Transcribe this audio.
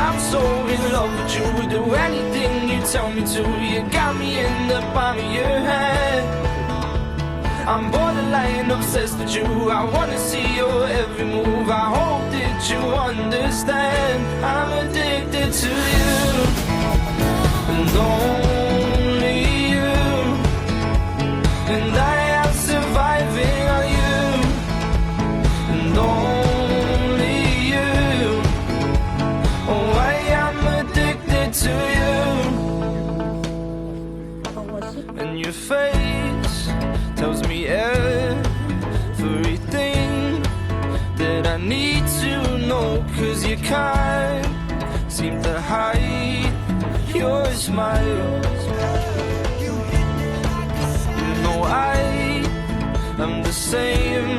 I'm so in love with you. Do anything you tell me to. You got me in the palm of your hand. I'm borderline obsessed with you. I wanna see your every move. I hope that you understand. I'm addicted to you, and only you. And I am surviving on you, and only you. Oh, I am addicted to you. And your face tells me everything that I need to know. 'Cause you can't seem to hide your smile. You know I'm the same